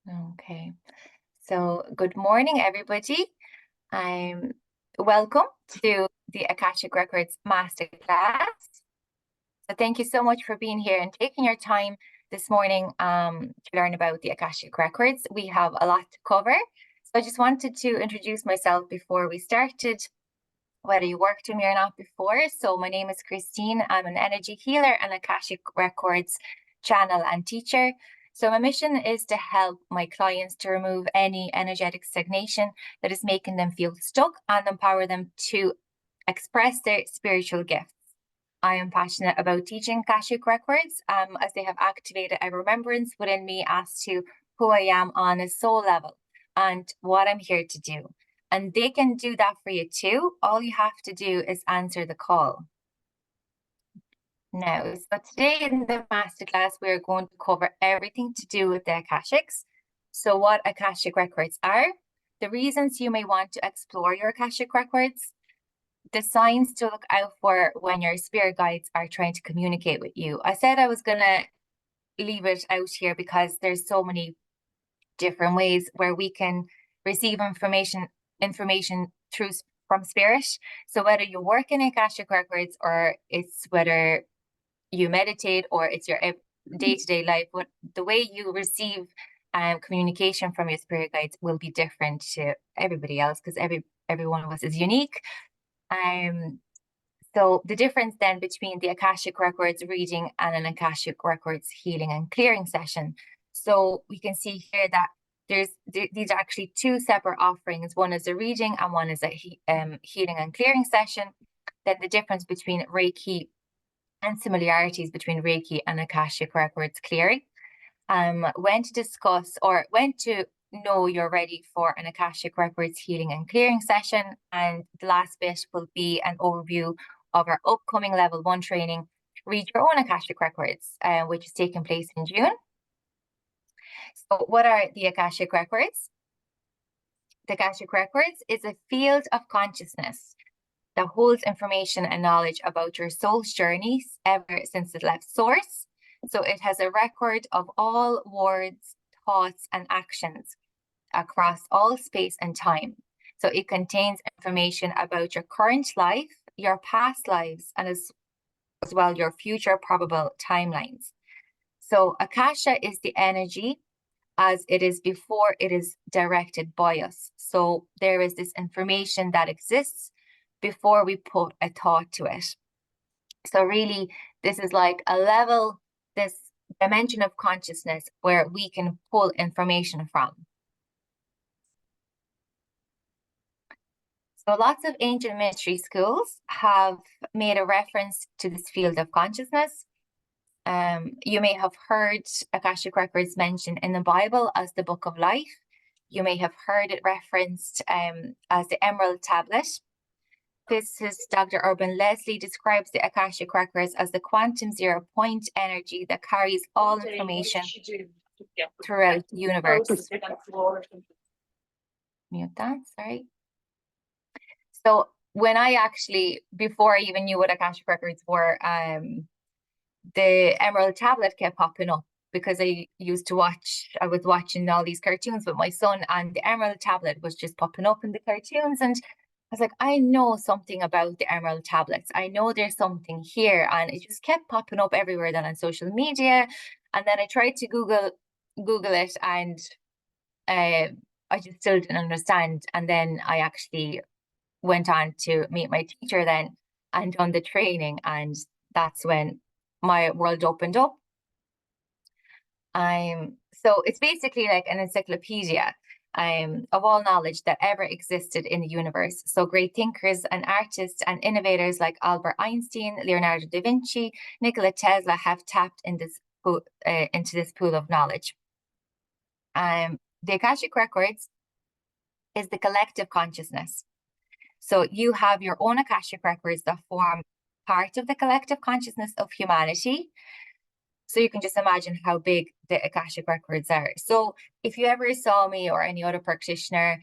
Okay. So good morning, everybody. I'm welcome to the Akashic Records Masterclass. So thank you so much for being here and taking your time this morning to learn about the Akashic Records. We have a lot to cover. So I just wanted to introduce myself before we started, whether you worked with me or not before. So my name is Kristine. I'm an energy healer and Akashic Records channel and teacher. So my mission is to help my clients to remove any energetic stagnation that is making them feel stuck and empower them to express their spiritual gifts. I am passionate about teaching Akashic Records as they have activated a remembrance within me as to who I am on a soul level and what I'm here to do. And they can do that for you too. All you have to do is answer the call. Now, so today in the masterclass, we're going to cover everything to do with the Akashics. So what Akashic Records are, the reasons you may want to explore your Akashic Records, the signs to look out for when your spirit guides are trying to communicate with you. I said I was going to leave it out here because there's so many different ways where we can receive information from spirit. So whether you work in Akashic Records or it's whether you meditate or it's your day-to-day life, the way you receive communication from your spirit guides will be different to everybody else because every one of us is unique. So the difference then between the Akashic Records reading and an Akashic Records healing and clearing session. So we can see here that these are actually two separate offerings. One is a reading and one is a healing and clearing session. Then the difference between Reiki and similarities between Reiki and Akashic Records clearing. When to discuss or when to know you're ready for an Akashic Records healing and clearing session. And the last bit will be an overview of our upcoming level 1 training, Read Your Own Akashic Records, which is taking place in June. So what are the Akashic Records? The Akashic Records is a field of consciousness that holds information and knowledge about your soul's journeys ever since it left source. So it has a record of all words, thoughts, and actions across all space and time. So it contains information about your current life, your past lives, and as well your future probable timelines. So Akasha is the energy as it is before it is directed by us. So there is this information that exists before we put a thought to it. So really, this is like a level, this dimension of consciousness where we can pull information from. So lots of ancient mystery schools have made a reference to this field of consciousness. You may have heard Akashic Records mentioned in the Bible as the Book of Life. You may have heard it referenced as the Emerald Tablet. Physicist Dr. Urban Leslie describes the Akashic Records as the quantum zero point energy that carries all information throughout the universe. Mute that, sorry. So when I actually, before I even knew what Akashic Records were, the Emerald Tablet kept popping up because I was watching all these cartoons with my son, and the Emerald Tablet was just popping up in the cartoons. And I was like, I know something about the Emerald Tablets. I know there's something here. And it just kept popping up everywhere then on social media. And then I tried to Google it, and I just still didn't understand. And then I actually went on to meet my teacher then and done the training. And that's when my world opened up. So it's basically like an encyclopedia of all knowledge that ever existed in the universe. So great thinkers and artists and innovators like Albert Einstein, Leonardo da Vinci, Nikola Tesla have tapped into this pool of knowledge. The Akashic Records is the collective consciousness. So you have your own Akashic Records that form part of the collective consciousness of humanity. So you can just imagine how big the Akashic Records are. So if you ever saw me or any other practitioner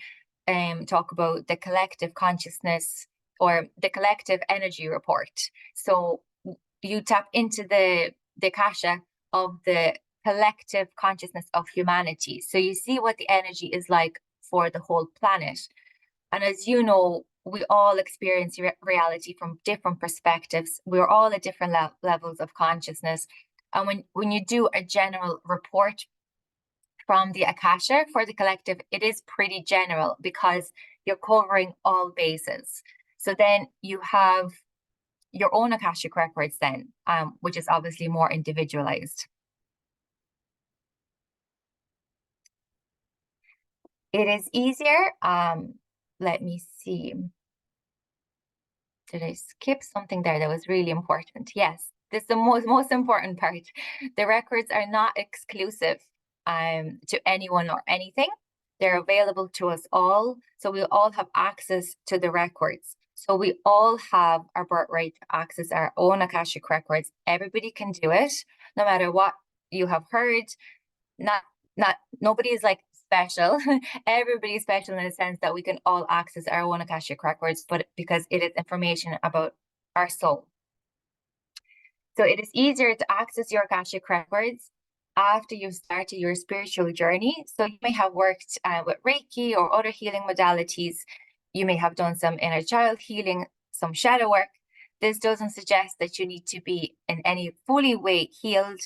talk about the collective consciousness or the collective energy report, so you tap into the Akasha of the collective consciousness of humanity. So you see what the energy is like for the whole planet. And as you know, we all experience reality from different perspectives. We're all at different levels of consciousness. And when you do a general report from the Akasha for the collective, it is pretty general because you're covering all bases. So then you have your own Akashic records then, which is obviously more individualized. It is easier. Let me see. Did I skip something there that was really important? Yes, this is the most important part. The records are not exclusive to anyone or anything. They're available to us all. So we all have access to the records. So we all have our birthright to access our own Akashic records. Everybody can do it, no matter what you have heard. Nobody is like special. Everybody is special in the sense that we can all access our own Akashic records, but because it is information about our soul. So it is easier to access your Akashic records after you've started your spiritual journey. So you may have worked with Reiki or other healing modalities. You may have done some inner child healing, some shadow work. This doesn't suggest that you need to be in any fully way healed,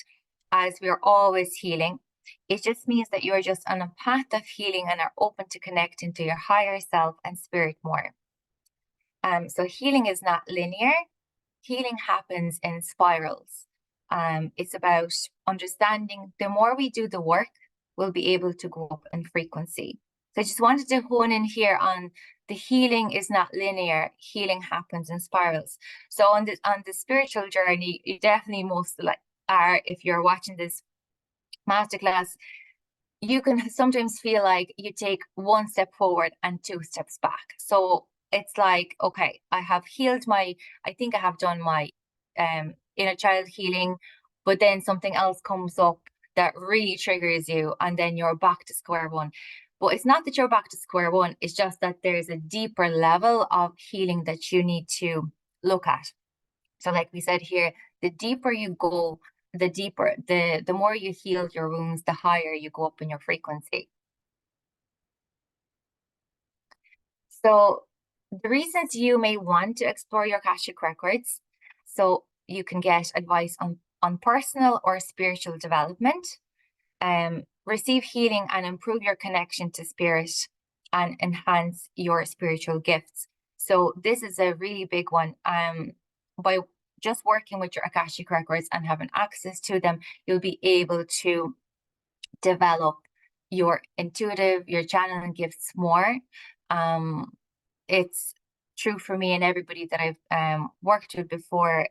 as we are always healing. It just means that you're just on a path of healing and are open to connecting to your higher self and spirit more. So healing is not linear. Healing happens in spirals. It's about understanding the more we do the work, we'll be able to go up in frequency. So I just wanted to hone in here on the healing is not linear. Healing happens in spirals. So on the spiritual journey, you definitely most like are, if you're watching this masterclass, you can sometimes feel like you take one step forward and 2 steps back. So it's like, okay, I think I have done my inner child healing, but then something else comes up that really triggers you, and then you're back to square one. But it's not that you're back to square one, it's just that there's a deeper level of healing that you need to look at. So like we said here, the deeper you go, the more you heal your wounds, the higher you go up in your frequency. So the reasons you may want to explore your Akashic records, so you can get advice on personal or spiritual development, receive healing and improve your connection to spirit, and enhance your spiritual gifts. So this is a really big one. By just working with your Akashic records and having access to them, you'll be able to develop your channeling gifts more. It's true for me and everybody that I've worked with before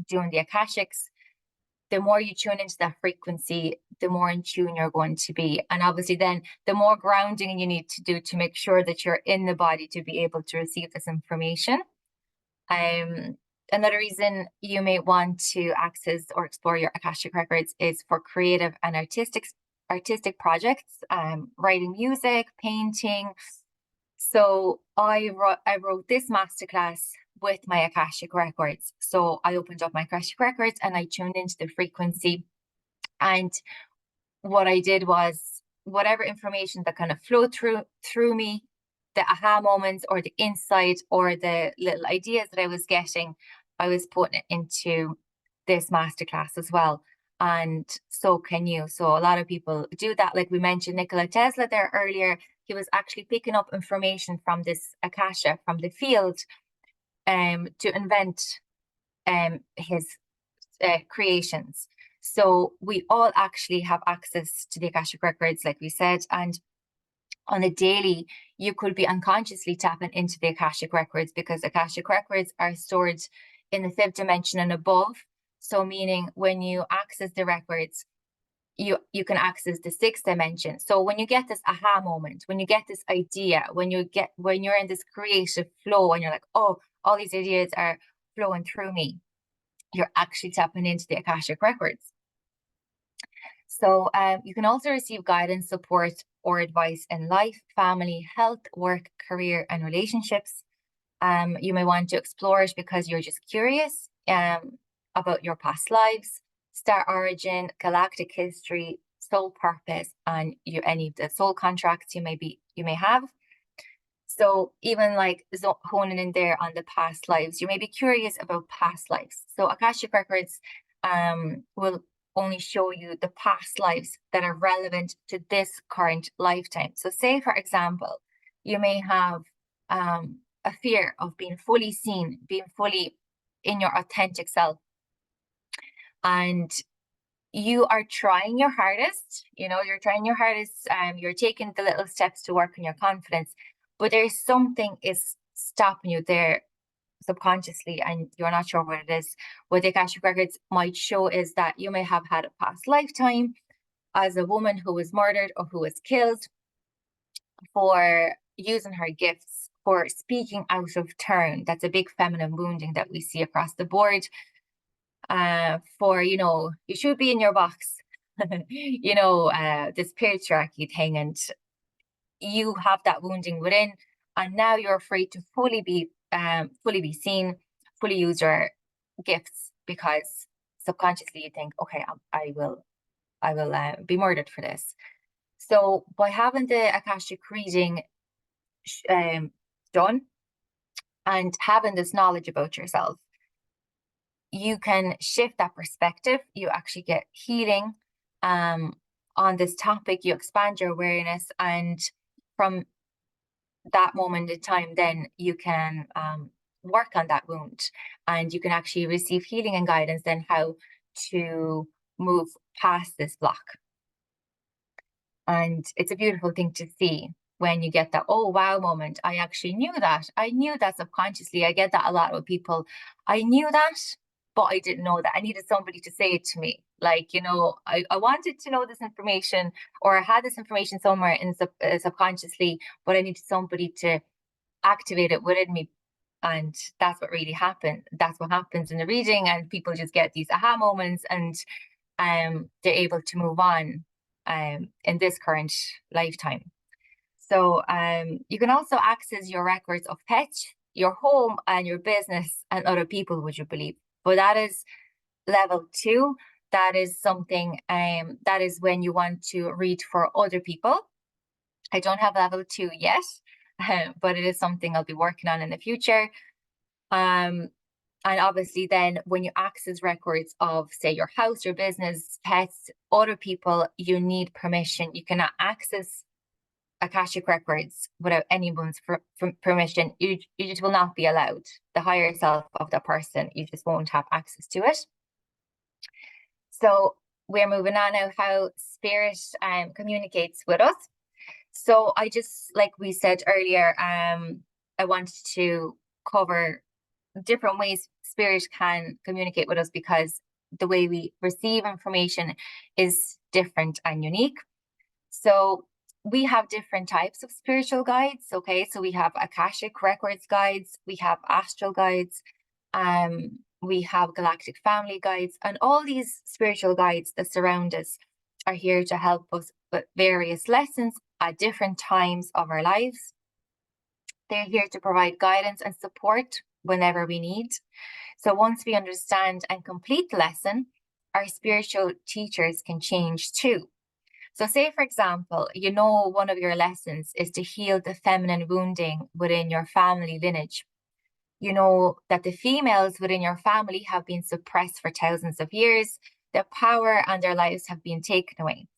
doing the Akashics. The more you tune into that frequency, the more in tune you're going to be. And obviously then the more grounding you need to do to make sure that you're in the body to be able to receive this information. Another reason you may want to access or explore your Akashic records is for creative and artistic projects, writing music, painting. So I wrote this masterclass with my Akashic records. So I opened up my Akashic records and I tuned into the frequency. And what I did was whatever information that kind of flowed through me, the aha moments or the insight or the little ideas that I was getting, I was putting it into this masterclass as well. And so can you. So a lot of people do that. Like we mentioned Nikola Tesla there earlier, he was actually picking up information from this Akasha, from the field, to invent his creations. So we all actually have access to the Akashic records, like we said, and on a daily, you could be unconsciously tapping into the Akashic records, because Akashic records are stored in the 5th dimension and above. So meaning when you access the records, you can access the 6th dimension. So when you get this aha moment, when you get this idea, when you're in this creative flow and you're like, oh, all these ideas are flowing through me, you're actually tapping into the Akashic records. So you can also receive guidance, support, or advice in life, family, health, work, career, and relationships. You may want to explore it because you're just curious about your past lives, star origin, galactic history, soul purpose, and any of the soul contracts you may have. So even like honing in there on the past lives, you may be curious about past lives. So Akashic Records will only show you the past lives that are relevant to this current lifetime. So say, for example, you may have a fear of being fully seen, being fully in your authentic self. And you are trying your hardest, you're trying your hardest, you're taking the little steps to work on your confidence, but there's something is stopping you there subconsciously, and you're not sure what it is. What the Akashic Records might show is that you may have had a past lifetime as a woman who was murdered or who was killed for using her gifts, for speaking out of turn. That's a big feminine wounding that we see across the board. For, you should be in your box, this patriarchy thing, and you have that wounding within, and now you're afraid to fully be seen, fully use your gifts, because subconsciously you think, okay, I will be murdered for this. So by having the Akashic reading done and having this knowledge about yourself, you can shift that perspective. You actually get healing on this topic. You expand your awareness, and from that moment in time, then you can work on that wound, and you can actually receive healing and guidance then how to move past this block. And it's a beautiful thing to see when you get that, oh wow moment. I actually knew that. I knew that subconsciously. I get that a lot with people. I knew that, but I didn't know that. I needed somebody to say it to me. Like, I wanted to know this information, or I had this information somewhere in subconsciously, but I needed somebody to activate it within me. And that's what really happened. That's what happens in the reading, and people just get these aha moments, and they're able to move on in this current lifetime. So you can also access your records of pets, your home, and your business, and other people, would you believe? But that is level 2. That is something that is when you want to read for other people. I don't have level 2 yet, but it is something I'll be working on in the future. And obviously then when you access records of, say, your house, your business, pets, other people, you need permission. You cannot access Akashic Records without anyone's permission. You just will not be allowed. The higher self of that person, you just won't have access to it. So we're moving on now, how spirit communicates with us. So I just, like we said earlier, I wanted to cover different ways spirit can communicate with us, because the way we receive information is different and unique. So we have different types of spiritual guides. Okay, so we have Akashic Records guides, we have astral guides, we have galactic family guides, and all these spiritual guides that surround us are here to help us with various lessons at different times of our lives. They're here to provide guidance and support whenever we need. So once we understand and complete the lesson, our spiritual teachers can change too. So say, for example, one of your lessons is to heal the feminine wounding within your family lineage. You know that the females within your family have been suppressed for thousands of years. Their power and their lives have been taken away.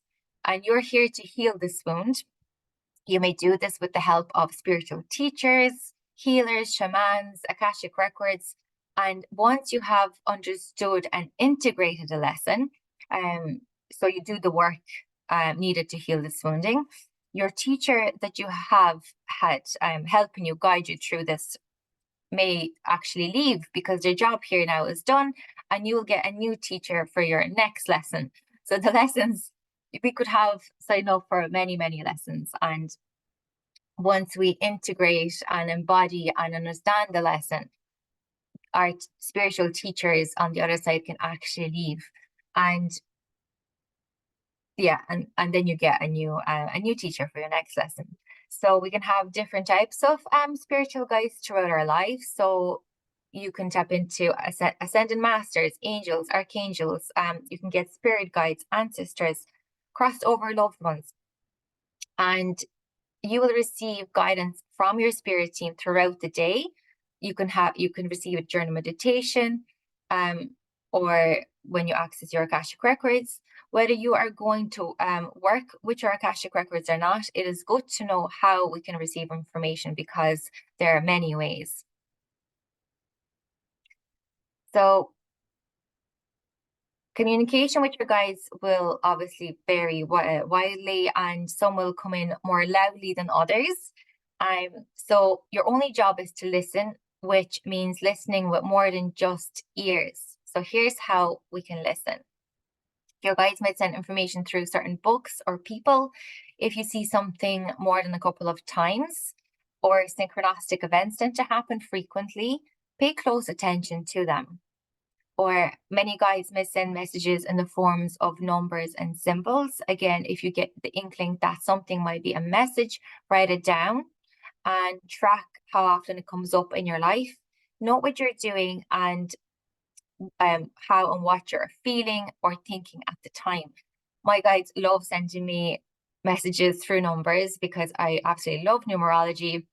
And you're here to heal this wound. You may do this with the help of spiritual teachers, healers, shamans, Akashic Records. And once you have understood and integrated a lesson, so you do the work needed to heal this wounding, your teacher that you have had helping you, guide you through this, may actually leave, because their job here now is done, and you will get a new teacher for your next lesson. So the lessons, we could have signed up for many, many lessons. And once we integrate and embody and understand the lesson, our spiritual teachers on the other side can actually leave. And yeah, and then you get a new teacher for your next lesson. So we can have different types of spiritual guides throughout our lives. So you can tap into ascended masters, angels, archangels. You can get spirit guides, ancestors, crossed over loved ones, and you will receive guidance from your spirit team throughout the day. You can receive it during meditation, or when you access your Akashic records. Whether you are going to work with your Akashic records or not, it is good to know how we can receive information, because there are many ways. So communication with your guides will obviously vary widely, and some will come in more loudly than others. So your only job is to listen, which means listening with more than just ears. So here's how we can listen. Your guides might send information through certain books or people. If you see something more than a couple of times, or synchronistic events tend to happen frequently, pay close attention to them. Or many guides may send messages in the forms of numbers and symbols. Again, if you get the inkling that something might be a message, write it down and track how often it comes up in your life. Note what you're doing and how and what you're feeling or thinking at the time. My guides love sending me messages through numbers because I absolutely love numerology.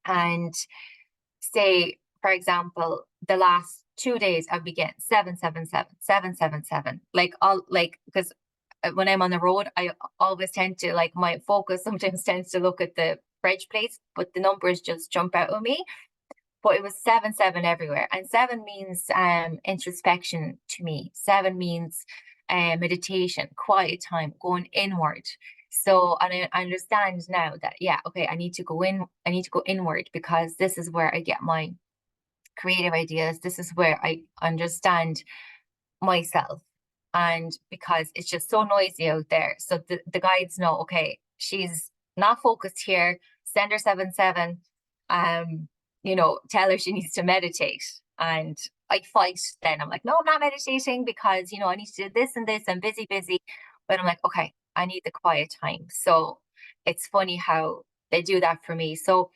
And say, for example, the last 2 days I've been getting 777, 777. Because when I'm on the road, I always tend to, like, my focus sometimes tends to look at the reg plates, but the numbers just jump out at me. But it was 7 everywhere, and 7 means introspection to me. 7 means meditation, quiet time, going inward. So, and I understand now that, yeah, okay, I need to go inward, because this is where I get my creative ideas. This is where I understand myself, and because it's just so noisy out there. So the guides know, okay, she's not focused here. Send her 7 tell her she needs to meditate. And I fight then. I'm like, no, I'm not meditating, because, I need to do this and this. I'm busy. But I'm like, okay, I need the quiet time. So it's funny how they do that for me. So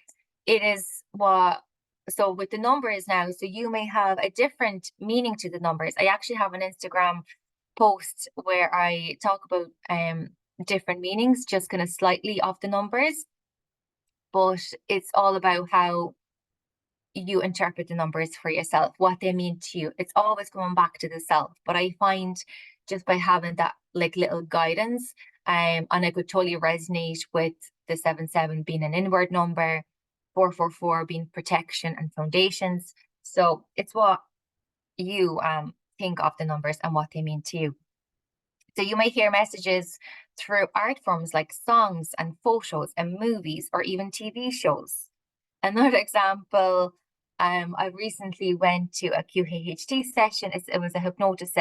so with the numbers now, so you may have a different meaning to the numbers. I actually have an Instagram post where I talk about different meanings, just kind of slightly off the numbers. But it's all about how you interpret the numbers for yourself, what they mean to you. It's always going back to the self. But I find just by having that like little guidance, and I could totally resonate with the 7 being an inward number, 4 being protection and foundations. So it's what you think of the numbers and what they mean to you. So you may hear messages through art forms like songs and photos and movies, or even TV shows. Another example, I recently went to a QHHT session. It was a hypnosis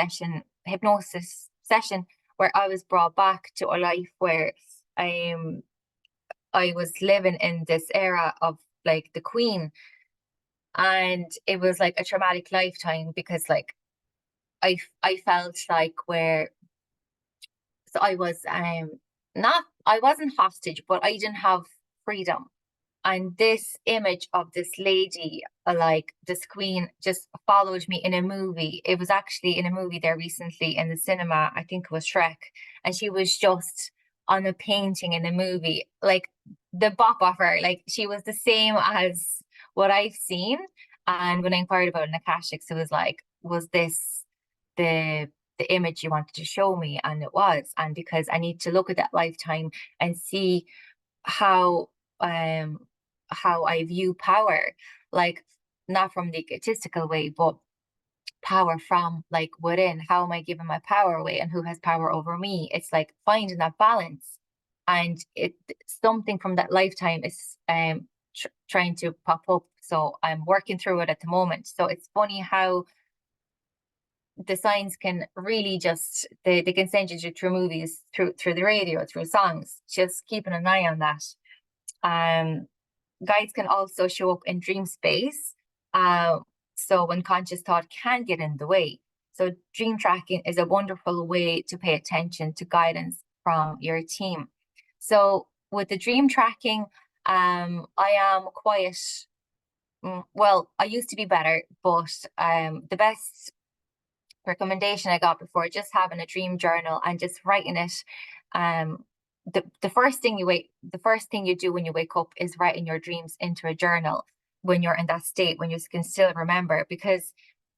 session where I was brought back to a life where I was living in this era of like the Queen, and it was like a traumatic lifetime, because like I felt like I wasn't hostage, but I didn't have freedom. And this image of this lady, like this queen, just followed me in a movie. It was actually in a movie there recently in the cinema. I think it was Shrek. And she was just on a painting in the movie, like the bop of her, like she was the same as what I've seen. And when I inquired about an Akashic, it was like, was this the image you wanted to show me? And it was. And because I need to look at that lifetime and see how I view power, like not from the egotistical way, but power from like within. How am I giving my power away, and who has power over me? It's like finding that balance, and something from that lifetime is trying to pop up. So I'm working through it at the moment. So it's funny how the signs can really just they can send you through movies, through the radio, through songs. Just keeping an eye on that. Guides can also show up in dream space. So when conscious thought can get in the way. So dream tracking is a wonderful way to pay attention to guidance from your team. So with the dream tracking, I am quite well, I used to be better, but the best recommendation I got before, just having a dream journal and just writing it. The first thing you do when you wake up is writing your dreams into a journal when you're in that state, when you can still remember, because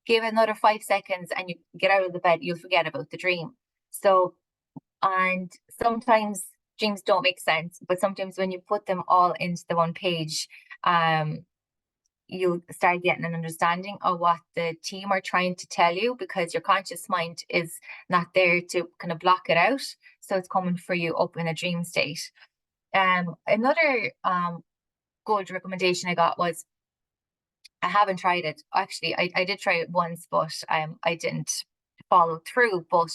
give it another 5 seconds and you get out of the bed, you'll forget about the dream. So, and sometimes dreams don't make sense, but sometimes when you put them all into the one page, you'll start getting an understanding of what the team are trying to tell you, because your conscious mind is not there to kind of block it out. So it's coming for you up in a dream state. Another good recommendation I got was, I haven't tried it. Actually, I did try it once, but I didn't follow through. But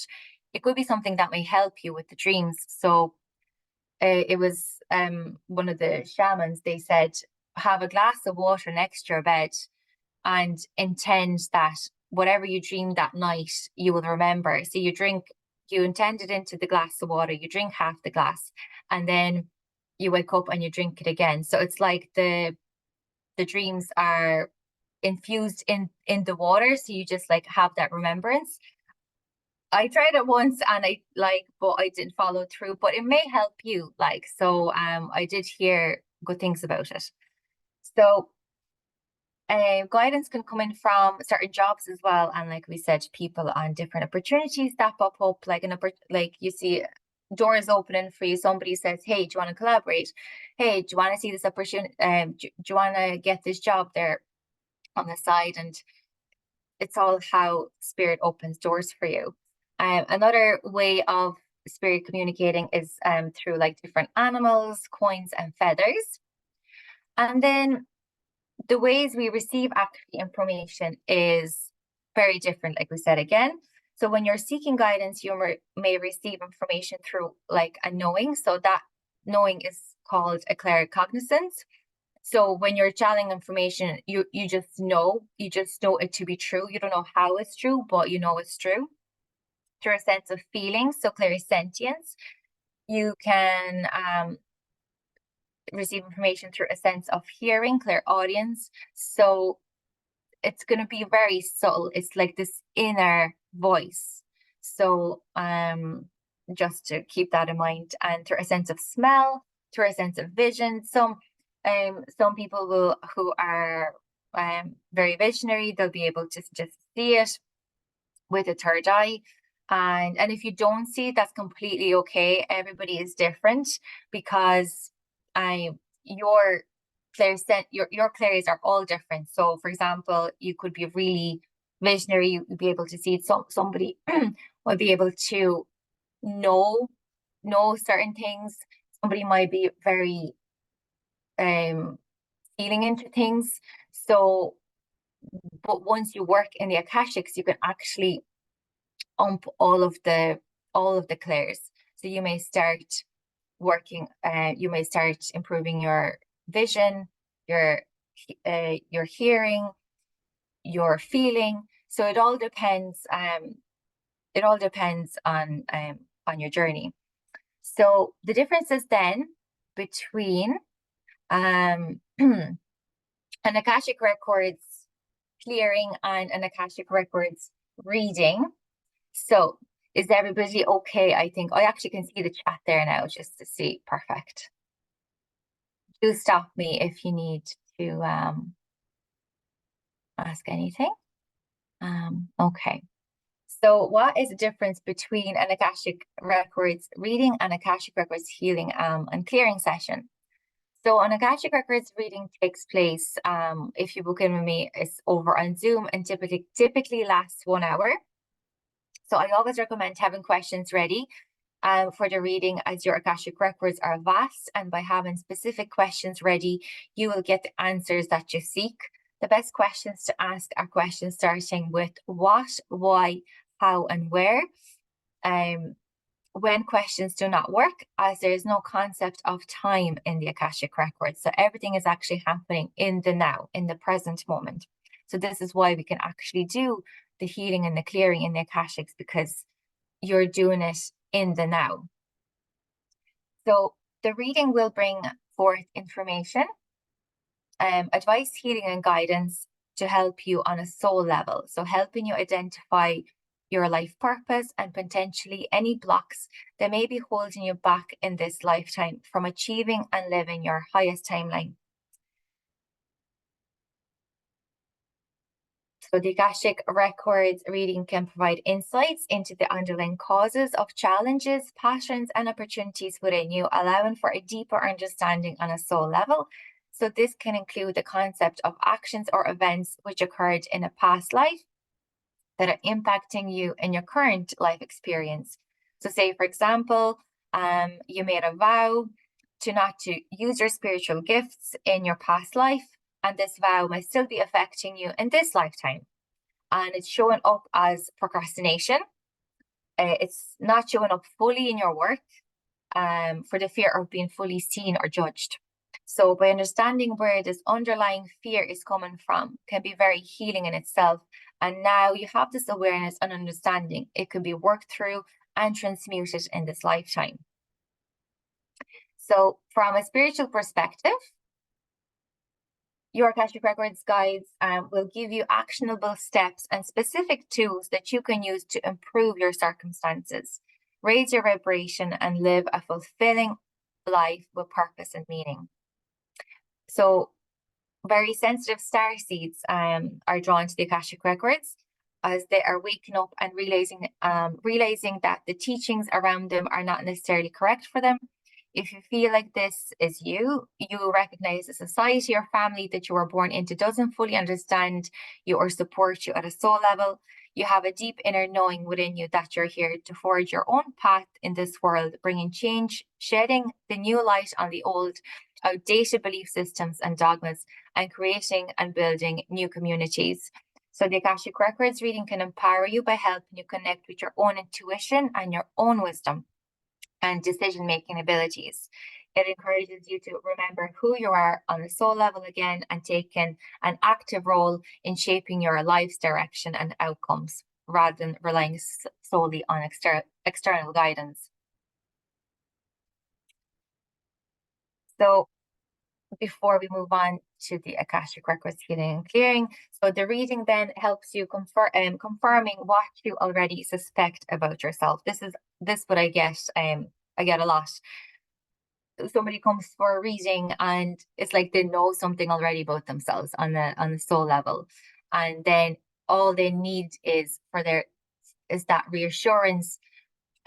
it could be something that may help you with the dreams. So it was one of the shamans, they said, have a glass of water next to your bed and intend that whatever you dream that night, you will remember. So you intend it into the glass of water, you drink half the glass, and then you wake up and you drink it again. So it's like the dreams are infused in the water, so you just like have that remembrance. I tried it once and but I didn't follow through, but it may help you. So I did hear good things about it. So guidance can come in from certain jobs as well, and like we said, people on different opportunities that pop up, like you see doors opening for you. Somebody says, hey, do you want to collaborate? Hey, do you want to see this opportunity? Do you want to get this job there on the side? And it's all how spirit opens doors for you. Another way of spirit communicating is through like different animals, coins, and feathers. And then the ways we receive actually information is very different, like we said again. So when you're seeking guidance, you may receive information through like a knowing. So that knowing is called a claircognizance. So when you're channeling information, you just know it to be true. You don't know how it's true, but you know it's true. Through a sense of feeling, so clairsentience. You can receive information through a sense of hearing, clairaudience. So it's going to be very subtle. It's like this inner voice. So just to keep that in mind. And through a sense of smell, through a sense of vision. Some people who are very visionary, they'll be able to just see it with a third eye. And if you don't see it, that's completely okay. Everybody is different, because your clairs are all different. So for example, you could be really visionary, you would be able to see it. Somebody would be able to know certain things. Somebody might be very feeling into things. So but once you work in the Akashics, you can actually ump all of the clairs. So you may start improving your vision, your hearing, your feeling. So it all depends on your journey. So the differences then between an Akashic Records clearing and an Akashic Records reading. So is everybody okay? I think I actually can see the chat there now just to see. Perfect. Do stop me if you need to ask anything. Okay. So what is the difference between an Akashic Records reading and Akashic Records healing and clearing session? So an Akashic Records reading takes place, if you book in with me, it's over on Zoom and typically lasts 1 hour. So I always recommend having questions ready for the reading, as your Akashic Records are vast, and by having specific questions ready, you will get the answers that you seek. The best questions to ask are questions starting with what, why, how, and where. When questions do not work, as there is no concept of time in the Akashic Records. So everything is actually happening in the now, in the present moment. So this is why we can actually do the healing and the clearing in the Akashics, because you're doing it in the now. So the reading will bring forth information advice, healing, and guidance to help you on a soul level. So helping you identify your life purpose and potentially any blocks that may be holding you back in this lifetime from achieving and living your highest timeline. So the Akashic Records reading can provide insights into the underlying causes of challenges, patterns, and opportunities within you, allowing for a deeper understanding on a soul level. So this can include the concept of actions or events which occurred in a past life that are impacting you in your current life experience. So say, for example, you made a vow to not to use your spiritual gifts in your past life, and this vow may still be affecting you in this lifetime. And it's showing up as procrastination. It's not showing up fully in your work for the fear of being fully seen or judged. So by understanding where this underlying fear is coming from can be very healing in itself. And now you have this awareness and understanding. It can be worked through and transmuted in this lifetime. So from a spiritual perspective, your Akashic Records guides will give you actionable steps and specific tools that you can use to improve your circumstances, raise your vibration, and live a fulfilling life with purpose and meaning. So very sensitive star seeds are drawn to the Akashic Records as they are waking up and realizing that the teachings around them are not necessarily correct for them. If you feel like this is you recognize the society or family that you were born into doesn't fully understand you or support you at a soul level. You have a deep inner knowing within you that you're here to forge your own path in this world, bringing change, shedding the new light on the old, outdated belief systems and dogmas, and creating and building new communities. So the Akashic Records reading can empower you by helping you connect with your own intuition and your own wisdom and decision-making abilities. It encourages you to remember who you are on the soul level again and taking an active role in shaping your life's direction and outcomes rather than relying solely on external guidance. So before we move on to the Akashic Records healing and clearing, so the reading then helps you confirming what you already suspect about yourself. This what I get. I get a lot. Somebody comes for a reading and it's like they know something already about themselves on the soul level, and then all they need is that reassurance,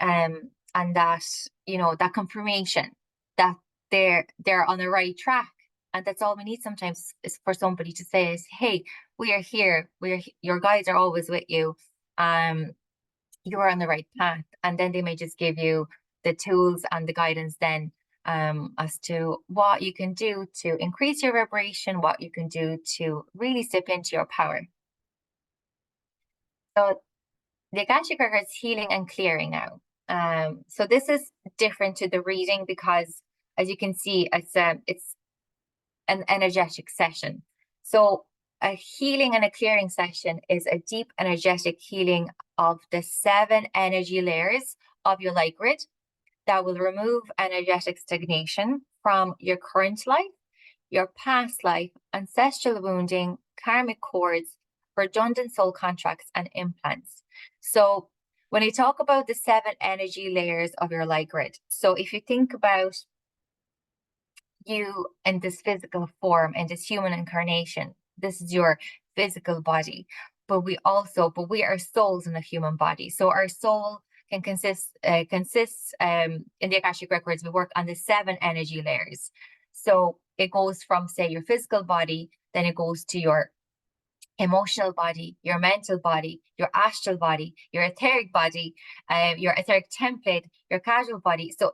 and that that confirmation that they're on the right track. And that's all we need sometimes, is for somebody to say is, hey, we are here, your guides are always with you, you're on the right path. And then they may just give you the tools and the guidance then as to what you can do to increase your vibration, what you can do to really step into your power. So the Akashic Records healing and clearing now. So this is different to the reading because, as you can see, it's an energetic session. So a healing and a clearing session is a deep energetic healing of the 7 energy layers of your light grid that will remove energetic stagnation from your current life, your past life, ancestral wounding, karmic cords, redundant soul contracts, and implants. So when you talk about the 7 energy layers of your light grid, so if you think about you in this physical form, in this human incarnation, this is your physical body, but we are souls in a human body. So our soul can consists in the Akashic Records, we work on the 7 energy layers. So it goes from, say, your physical body, then it goes to your emotional body, your mental body, your astral body, your etheric body, your etheric template, your causal body. So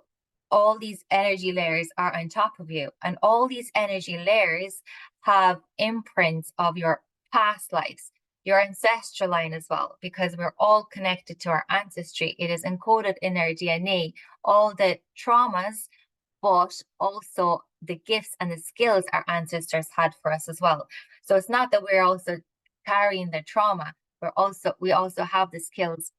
all these energy layers are on top of you, and all these energy layers have imprints of your past lives, your ancestral line as well, because we're all connected to our ancestry. It is encoded in our DNA, all the traumas, but also the gifts and the skills our ancestors had for us as well. So it's not that we're also carrying the trauma, we also have the skills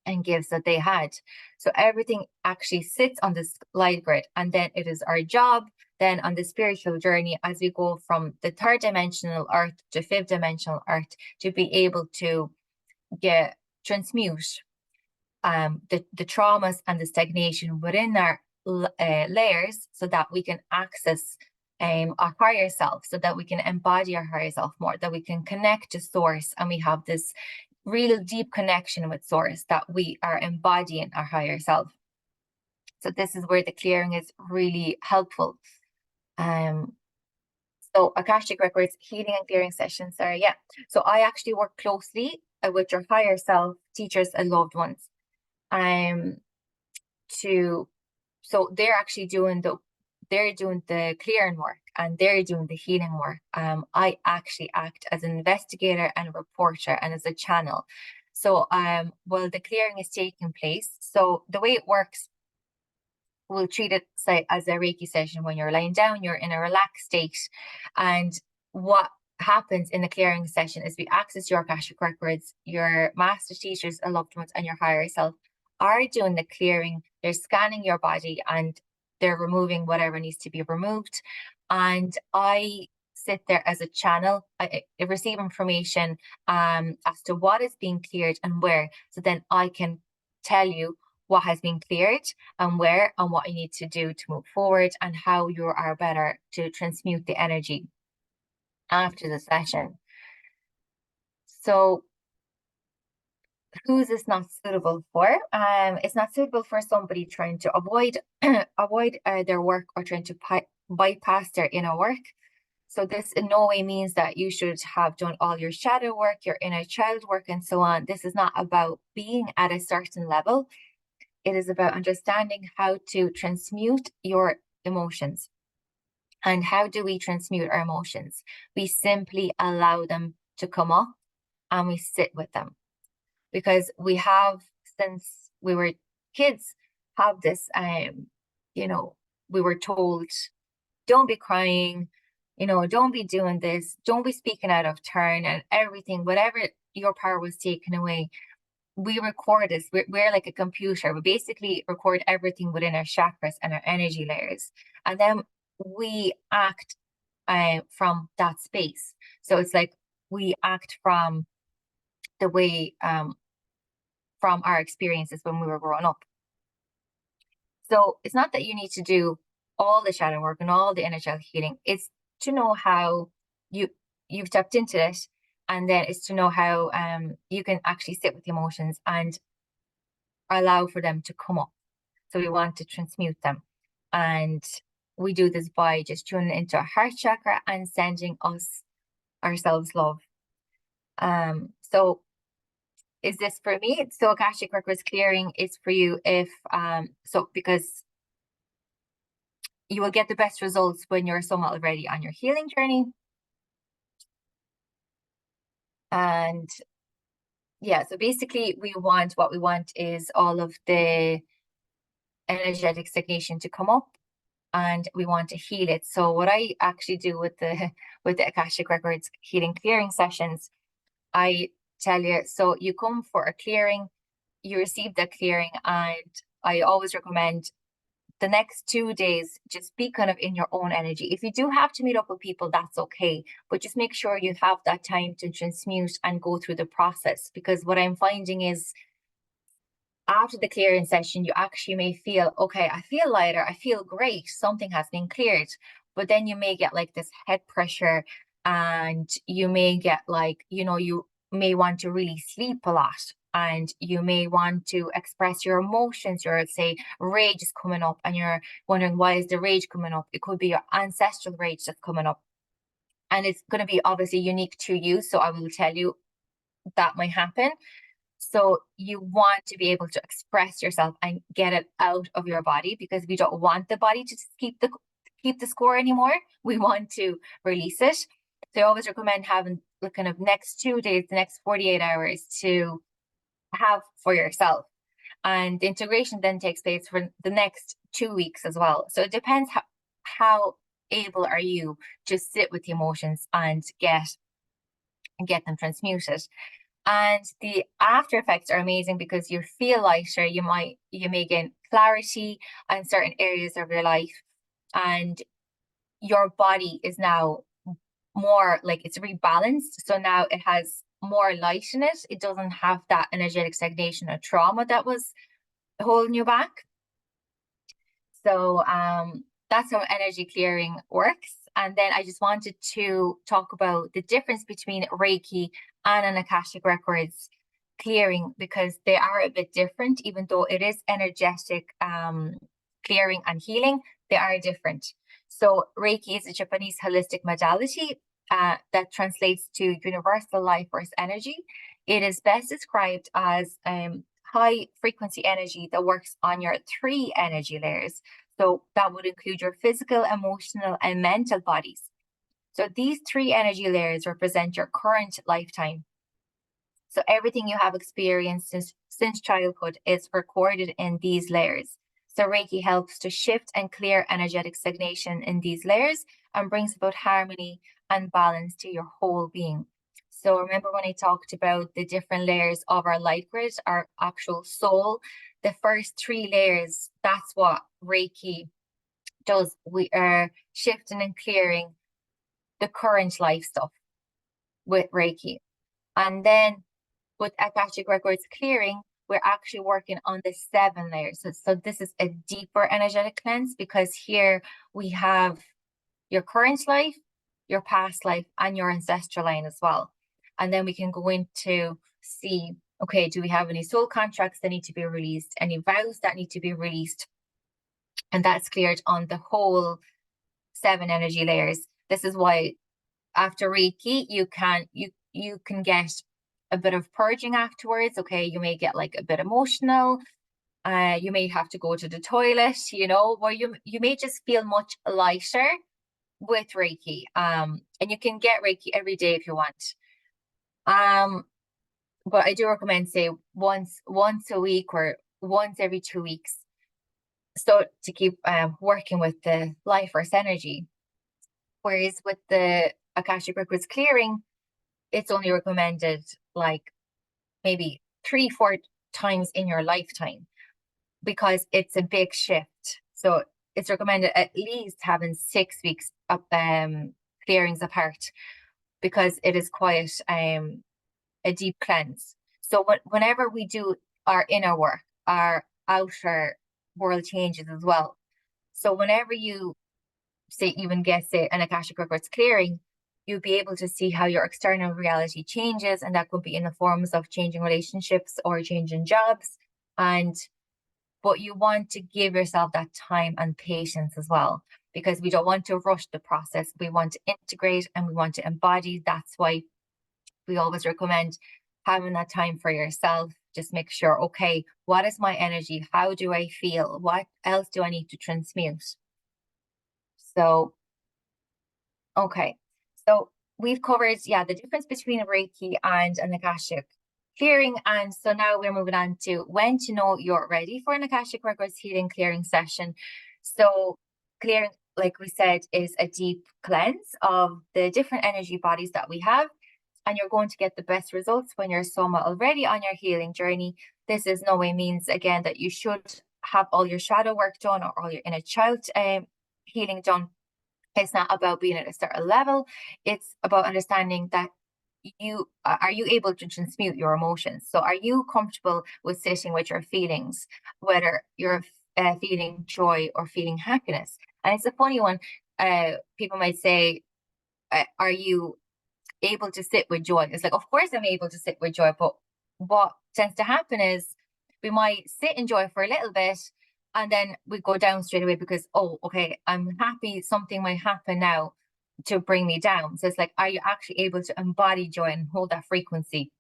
and gifts that they had. So everything actually sits on this light grid, and then it is our job then on the spiritual journey, as we go from the third dimensional earth to fifth dimensional earth, to be able to transmute the traumas and the stagnation within our layers, so that we can access our higher self, so that we can embody our higher self more, that we can connect to source, and we have this real deep connection with source, that we are embodying our higher self. So this is where the clearing is really helpful. So Akashic Records healing and clearing sessions are, so I actually work closely with your higher self, teachers and loved ones. So they're actually doing the clearing work, and they're doing the healing work. I actually act as an investigator and a reporter and as a channel. So while the clearing is taking place, so the way it works, we'll treat it, say, as a Reiki session. When you're lying down, you're in a relaxed state, and what happens in the clearing session is we access your Akashic Records, your master teachers and loved ones, and your higher self are doing the clearing. They're scanning your body and they're removing whatever needs to be removed. And I sit there as a channel. I receive information as to what is being cleared and where. So then I can tell you what has been cleared and where, and what you need to do to move forward, and how you are better to transmute the energy after the session. So who's this not suitable for? It's not suitable for somebody trying to avoid their work, or trying to bypass their inner work. So this in no way means that you should have done all your shadow work, your inner child work, and so on. This is not about being at a certain level. It is about understanding how to transmute your emotions. And how do we transmute our emotions? We simply allow them to come up, and we sit with them. Because we have, since we were kids, have this, we were told, don't be crying, don't be doing this, don't be speaking out of turn, and everything, whatever your power was taken away. We record this. We're like a computer. We basically record everything within our chakras and our energy layers. And then we act from that space. So it's like we act from the way, from our experiences when we were growing up. So it's not that you need to do all the shadow work and all the energetic healing. It's to know how you've tapped into it, and then it's to know how you can actually sit with the emotions and allow for them to come up. So we want to transmute them, and we do this by just tuning into our heart chakra and sending ourselves love. So is this for me? So Akashic Records clearing is for you if because you will get the best results when you're somewhat already on your healing journey. And so basically what we want is all of the energetic stagnation to come up, and we want to heal it. So what I actually do with the Akashic Records healing clearing sessions, I tell you, so you come for a clearing, you receive that clearing, and I always recommend the next 2 days, just be kind of in your own energy. If you do have to meet up with people, that's okay, but just make sure you have that time to transmute and go through the process. Because what I'm finding is, after the clearing session, you actually may feel, okay, I feel lighter, I feel great, something has been cleared. But then you may get like this head pressure, and you may get like, you may want to really sleep a lot, and you may want to express your emotions. Your, say, rage is coming up, and you're wondering, why is the rage coming up? It could be your ancestral rage that's coming up, and it's going to be obviously unique to you. So I will tell you that might happen. So you want to be able to express yourself and get it out of your body, because we don't want the body to keep the score anymore. We want to release it. So I always recommend having the kind of next 2 days, the next 48 hours to have for yourself. And the integration then takes place for the next 2 weeks as well. So it depends how able are you to sit with the emotions and get them transmuted. And the after effects are amazing, because you feel lighter. You may gain clarity in certain areas of your life, and your body is now more like it's rebalanced. So now it has more light in it. It doesn't have that energetic stagnation or trauma that was holding you back. So that's how energy clearing works. And then I just wanted to talk about the difference between Reiki and an Akashic Records clearing, because they are a bit different. Even though it is energetic clearing and healing, they are different. So Reiki is a Japanese holistic modality that translates to universal life force energy. It is best described as high frequency energy that works on your 3 energy layers. So that would include your physical, emotional, and mental bodies. So these 3 energy layers represent your current lifetime. So everything you have experienced since childhood is recorded in these layers. So Reiki helps to shift and clear energetic stagnation in these layers and brings about harmony and balance to your whole being. So remember when I talked about the different layers of our light grid, our actual soul, the first 3 layers, that's what Reiki does. We are shifting and clearing the current life stuff with Reiki. And then with Akashic Records clearing, we're actually working on the 7 layers. So this is a deeper energetic cleanse, because here we have your current life, your past life, and your ancestral line as well. And then we can go into see, okay, do we have any soul contracts that need to be released, any vows that need to be released? And that's cleared on the whole 7 energy layers. This is why after Reiki, you can get a bit of purging afterwards. Okay, you may get like a bit emotional. You may have to go to the toilet, you know, or you may just feel much lighter with Reiki. And you can get Reiki every day if you want. But I do recommend, say, once a week or once every 2 weeks. So to keep working with the life force energy. Whereas with the Akashic Records clearing, it's only recommended like maybe 3-4 times in your lifetime, because it's a big shift. So it's recommended at least having 6 weeks of clearings apart, because it is quite a deep cleanse. So whenever we do our inner work, our outer world changes as well. So whenever you even get an Akashic Records clearing, you'll be able to see how your external reality changes, and that could be in the forms of changing relationships or changing jobs. But you want to give yourself that time and patience as well, because we don't want to rush the process. We want to integrate and we want to embody. That's why we always recommend having that time for yourself. Just make sure, okay, what is my energy? How do I feel? What else do I need to transmute? So, okay. So we've covered, the difference between a Reiki and an Akashic clearing. And so now we're moving on to when to know you're ready for an Akashic Records healing clearing session. So clearing, like we said, is a deep cleanse of the different energy bodies that we have. And you're going to get the best results when you're somewhat already on your healing journey. This is no way means, again, that you should have all your shadow work done or all your inner child healing done. It's not about being at a certain level. It's about understanding that are you able to transmute your emotions? So are you comfortable with sitting with your feelings, whether you're feeling joy or feeling happiness? And it's a funny one. People might say, are you able to sit with joy? It's like, of course I'm able to sit with joy, but what tends to happen is we might sit in joy for a little bit, and then we go down straight away because, oh, okay, I'm happy, something might happen now to bring me down. So it's like, are you actually able to embody joy and hold that frequency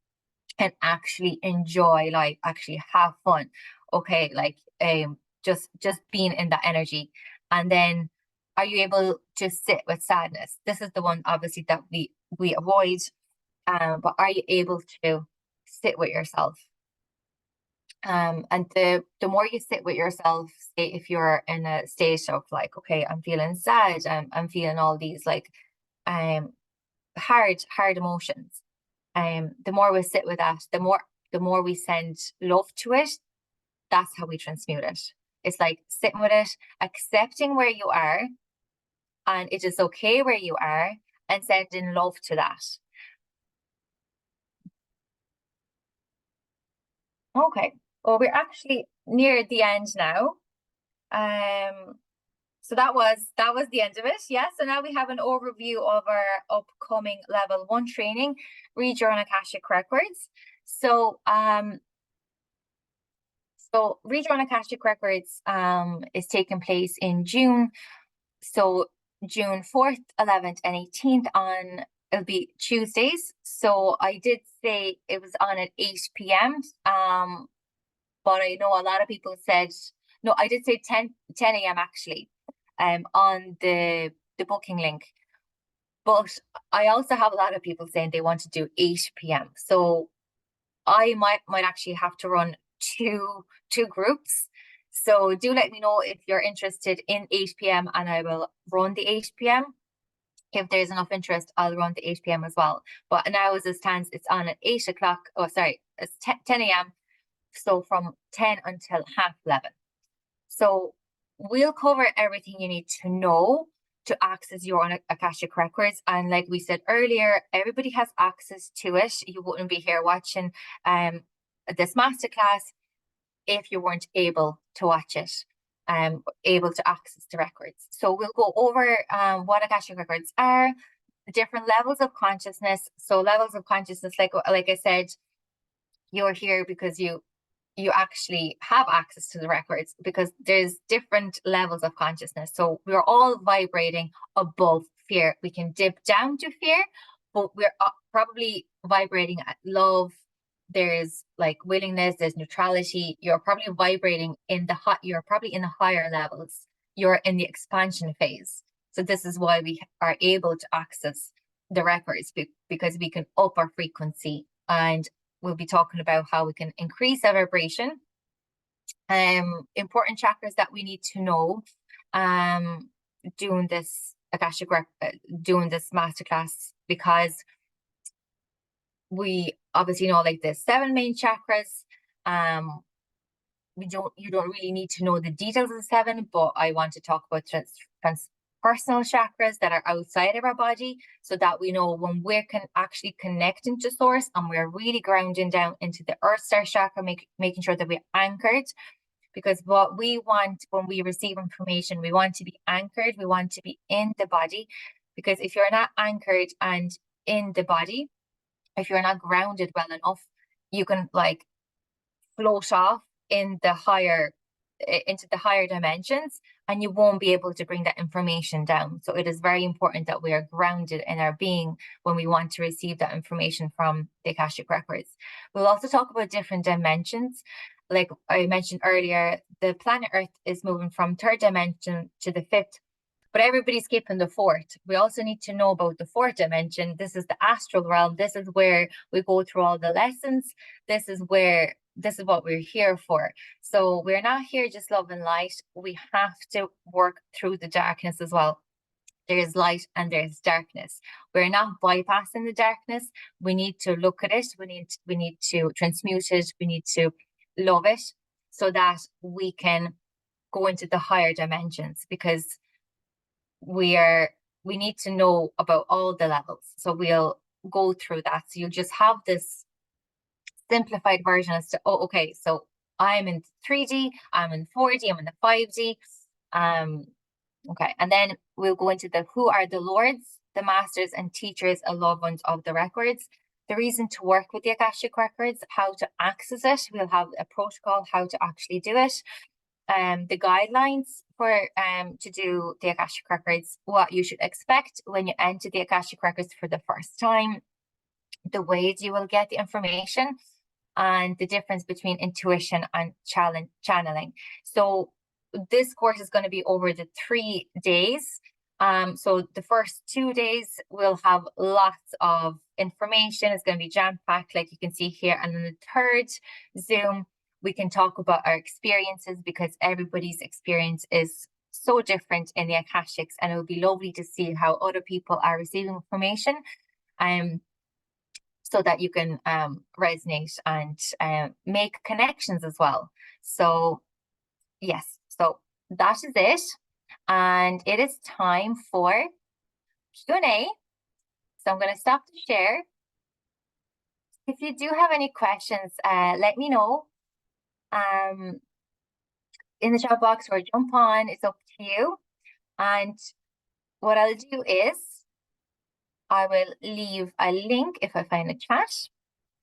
and actually enjoy life, actually have fun? Okay, like just being in that energy. And then are you able to sit with sadness? This is the one obviously that we avoid, but are you able to sit with yourself? And the more you sit with yourself, say if you're in a state of like, okay, I'm feeling sad, I'm feeling all these like hard emotions, the more we sit with that, the more we send love to it. That's how we transmute it. It's like sitting with it, accepting where you are, and it is okay where you are, and sending love to that. Okay, well, we're actually near the end now. So that was the end of it. Yeah. So now we have an overview of our upcoming level 1 training, Read Your Own Akashic Records. So Read Your Own Akashic Records is taking place in June. So June 4th, 11th, and 18th it'll be Tuesdays. So I did say it was on at 8 p.m. But I know a lot of people said, no, I did say 10 a.m. actually, on the booking link. But I also have a lot of people saying they want to do 8 p.m. So I might actually have to run two groups. So do let me know if you're interested in 8 p.m. and I will run the 8 p.m. If there's enough interest, I'll run the 8 p.m. as well. But now as it stands, it's on at 8 o'clock. Oh, sorry, it's 10 a.m. So from 10 until 11:30. So we'll cover everything you need to know to access your own Akashic Records. And like we said earlier, everybody has access to it. You wouldn't be here watching this masterclass if you weren't able to watch it, able to access the records. So we'll go over what Akashic Records are, the different levels of consciousness. So levels of consciousness, like I said, you're here because you actually have access to the records, because there's different levels of consciousness. So we're all vibrating above fear. We can dip down to fear, but we're probably vibrating at love. There's like willingness, there's neutrality. You're probably vibrating in the you're probably in the higher levels. You're in the expansion phase. So this is why we are able to access the records, because we can up our frequency, and we'll be talking about how we can increase our vibration. Important chakras that we need to know doing this doing this masterclass, because we obviously know like the 7 main chakras. You don't really need to know the details of the 7, but I want to talk about personal chakras that are outside of our body, so that we know when we're actually connecting to source, and we're really grounding down into the earth star chakra, making sure that we're anchored. Because what we want when we receive information, we want to be anchored, we want to be in the body. Because if you're not anchored and in the body, if you're not grounded well enough, you can like float off into the higher dimensions, and you won't be able to bring that information down. So it is very important that we are grounded in our being when we want to receive that information from the Akashic Records. We'll also talk about different dimensions. Like I mentioned earlier, the planet Earth is moving from 3rd dimension to the 5th, but everybody's skipping the 4th. We also need to know about the 4th dimension. This is the astral realm. This is where we go through all the lessons. This is what we're here for. So we're not here just love and light. We have to work through the darkness as well. There's light and there's darkness. We're not bypassing the darkness. We need to look at it. We need to transmute it. We need to love it, so that we can go into the higher dimensions, because we need to know about all the levels. So we'll go through that. So you'll just have this simplified version as to, oh, okay, so I'm in 3D, I'm in 4D, I'm in the 5D. Okay, and then we'll go into who are the lords, the masters and teachers and loved ones of the records, the reason to work with the Akashic Records, how to access it. We'll have a protocol, how to actually do it, the guidelines for to do the Akashic Records, what you should expect when you enter the Akashic Records for the first time, the ways you will get the information, and the difference between intuition and channeling. So this course is going to be over the 3 days. So the first 2 days we'll have lots of information. It's going to be jam-packed, like you can see here. And then the 3rd Zoom, we can talk about our experiences, because everybody's experience is so different in the Akashics, and it would be lovely to see how other people are receiving information, so that you can resonate and make connections as well. So yes, so that is it. and it is time for Q&A. So I'm going to stop the share. If you do have any questions, let me know in the chat box or jump on. It's up to you. And what I'll do is I will leave a link if I find a chat.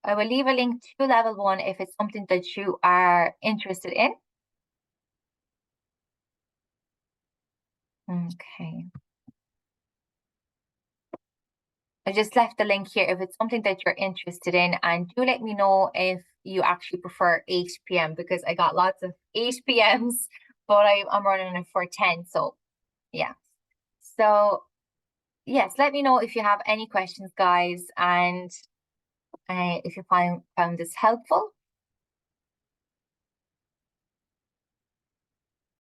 I will leave a link to level 1 if it's something that you are interested in. Okay. I just left the link here if it's something that you're interested in, and do let me know if you actually prefer 8 p.m. because I got lots of 8 p.m.s, but I'm running it for 10. So yeah. So yes, let me know if you have any questions, guys, and if you found this helpful.